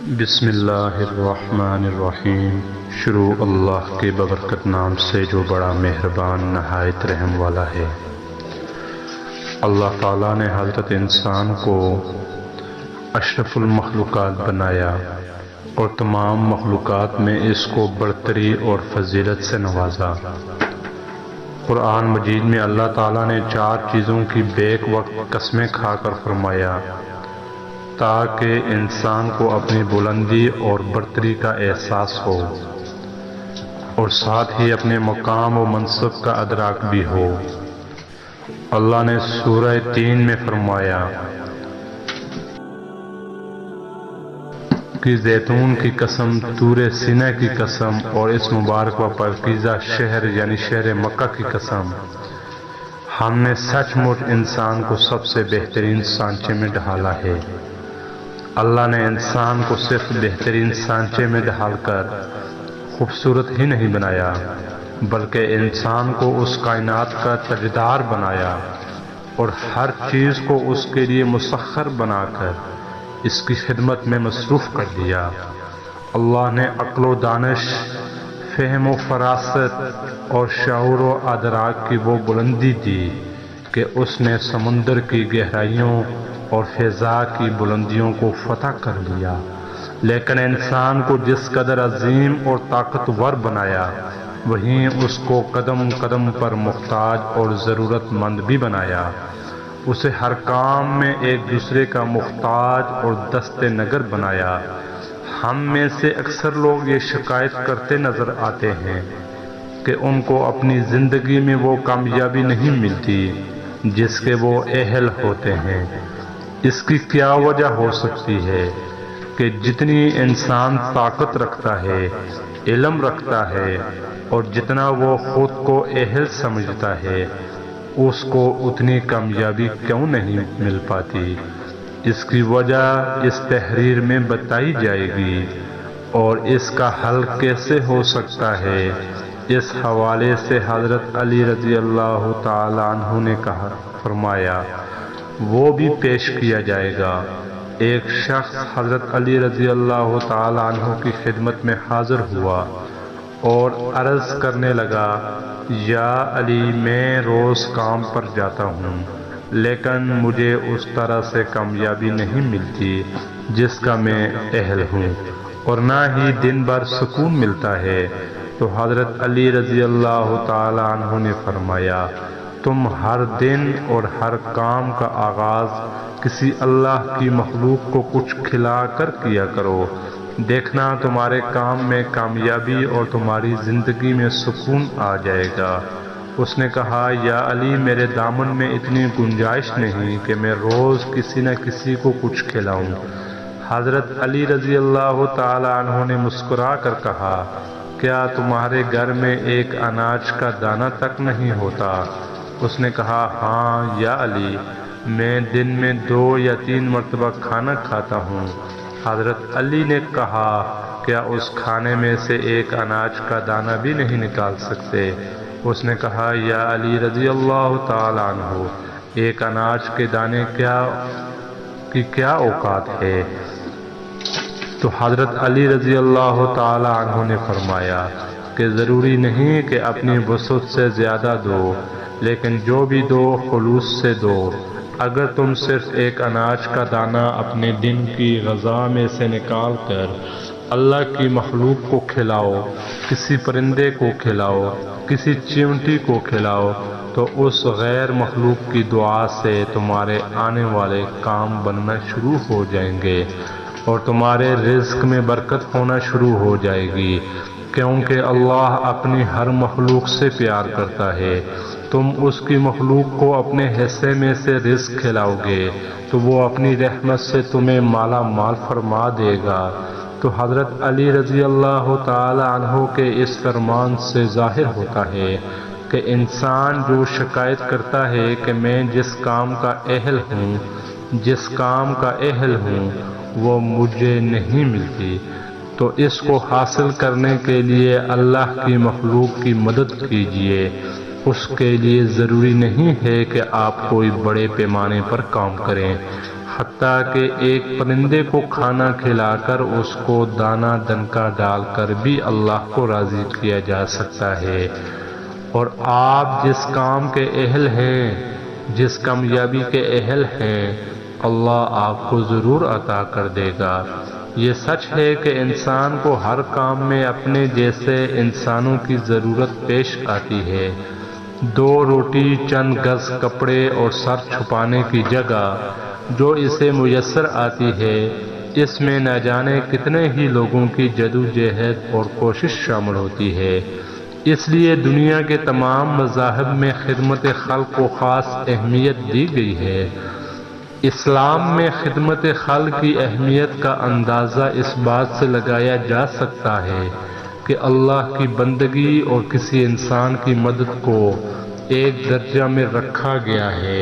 بسم اللہ الرحمن الرحیم۔ شروع اللہ کے ببرکت نام سے جو بڑا مہربان نہایت رحم والا ہے۔ اللہ تعالیٰ نے حضرت انسان کو اشرف المخلوقات بنایا اور تمام مخلوقات میں اس کو برتری اور فضیلت سے نوازا۔ قرآن مجید میں اللہ تعالیٰ نے 4 چیزوں کی بیک وقت قسمیں کھا کر فرمایا تاکہ انسان کو اپنی بلندی اور برتری کا احساس ہو اور ساتھ ہی اپنے مقام و منصب کا ادراک بھی ہو۔ اللہ نے سورہ 3 میں فرمایا کہ زیتون کی قسم، طور سینہ کی قسم اور اس مبارک و پاکیزہ شہر یعنی شہر مکہ کی قسم، ہم نے سچ مچ انسان کو سب سے بہترین سانچے میں ڈھالا ہے۔ اللہ نے انسان کو صرف بہترین سانچے میں ڈھال کر خوبصورت ہی نہیں بنایا بلکہ انسان کو اس کائنات کا تاجدار بنایا اور ہر چیز کو اس کے لیے مسخر بنا کر اس کی خدمت میں مصروف کر دیا۔ اللہ نے عقل و دانش، فہم و فراست اور شعور و ادراک کی وہ بلندی دی کہ اس نے سمندر کی گہرائیوں اور فضا کی بلندیوں کو فتح کر لیا، لیکن انسان کو جس قدر عظیم اور طاقتور بنایا وہیں اس کو قدم قدم پر محتاج اور ضرورت مند بھی بنایا۔ اسے ہر کام میں ایک دوسرے کا محتاج اور دست نگر بنایا۔ ہم میں سے اکثر لوگ یہ شکایت کرتے نظر آتے ہیں کہ ان کو اپنی زندگی میں وہ کامیابی نہیں ملتی جس کے وہ اہل ہوتے ہیں۔ اس کی کیا وجہ ہو سکتی ہے کہ جتنی انسان طاقت رکھتا ہے، علم رکھتا ہے اور جتنا وہ خود کو اہل سمجھتا ہے اس کو اتنی کامیابی کیوں نہیں مل پاتی؟ اس کی وجہ اس تحریر میں بتائی جائے گی اور اس کا حل کیسے ہو سکتا ہے۔ اس حوالے سے حضرت علی رضی اللہ تعالی عنہ نے فرمایا، وہ بھی پیش کیا جائے گا۔ ایک شخص حضرت علی رضی اللہ تعالی عنہ کی خدمت میں حاضر ہوا اور عرض کرنے لگا، یا علی، میں روز کام پر جاتا ہوں لیکن مجھے اس طرح سے کامیابی نہیں ملتی جس کا میں اہل ہوں اور نہ ہی دن بھر سکون ملتا ہے۔ تو حضرت علی رضی اللہ تعالی عنہ نے فرمایا، تم ہر دن اور ہر کام کا آغاز کسی اللہ کی مخلوق کو کچھ کھلا کر کیا کرو، دیکھنا تمہارے کام میں کامیابی اور تمہاری زندگی میں سکون آ جائے گا۔ اس نے کہا، یا علی، میرے دامن میں اتنی گنجائش نہیں کہ میں روز کسی نہ کسی کو کچھ کھلاؤں۔ حضرت علی رضی اللہ تعالی عنہ نے مسکرا کر کہا، کیا تمہارے گھر میں ایک اناج کا دانہ تک نہیں ہوتا؟ اس نے کہا، ہاں یا علی، میں دن میں 2 یا 3 مرتبہ کھانا کھاتا ہوں۔ حضرت علی نے کہا، کیا اس کھانے میں سے ایک اناج کا دانہ بھی نہیں نکال سکتے؟ اس نے کہا، یا علی رضی اللہ تعالی عنہ، ایک اناج کے دانے کی کیا اوقات ہے؟ تو حضرت علی رضی اللہ تعالی عنہ نے فرمایا کہ ضروری نہیں کہ اپنی وسعت سے زیادہ دو، لیکن جو بھی دو خلوص سے دو۔ اگر تم صرف ایک اناج کا دانہ اپنے دن کی غذا میں سے نکال کر اللہ کی مخلوق کو کھلاؤ، کسی پرندے کو کھلاؤ، کسی چیونٹی کو کھلاؤ، تو اس غیر مخلوق کی دعا سے تمہارے آنے والے کام بننا شروع ہو جائیں گے اور تمہارے رزق میں برکت ہونا شروع ہو جائے گی، کیونکہ اللہ اپنی ہر مخلوق سے پیار کرتا ہے۔ تم اس کی مخلوق کو اپنے حصے میں سے رزق کھلاؤ گے تو وہ اپنی رحمت سے تمہیں مالا مال فرما دے گا۔ تو حضرت علی رضی اللہ تعالی عنہ کے اس فرمان سے ظاہر ہوتا ہے کہ انسان جو شکایت کرتا ہے کہ میں جس کام کا اہل ہوں وہ مجھے نہیں ملتی، تو اس کو حاصل کرنے کے لیے اللہ کی مخلوق کی مدد کیجیے۔ اس کے لیے ضروری نہیں ہے کہ آپ کوئی بڑے پیمانے پر کام کریں۔ حتیٰ کہ ایک پرندے کو کھانا کھلا کر اس کو دانہ دنکا ڈال کر بھی اللہ کو راضی کیا جا سکتا ہے۔ اور آپ جس کام کے اہل ہیں، جس کامیابی کے اہل ہیں، اللہ آپ کو ضرور عطا کر دے گا۔ یہ سچ ہے کہ انسان کو ہر کام میں اپنے جیسے انسانوں کی ضرورت پیش آتی ہے۔ 2 روٹی، چند گز کپڑے اور سر چھپانے کی جگہ جو اسے میسر آتی ہے، اس میں نہ جانے کتنے ہی لوگوں کی جدوجہد اور کوشش شامل ہوتی ہے۔ اس لیے دنیا کے تمام مذاہب میں خدمت خلق کو خاص اہمیت دی گئی ہے۔ اسلام میں خدمت خلق کی اہمیت کا اندازہ اس بات سے لگایا جا سکتا ہے کہ اللہ کی بندگی اور کسی انسان کی مدد کو ایک درجہ میں رکھا گیا ہے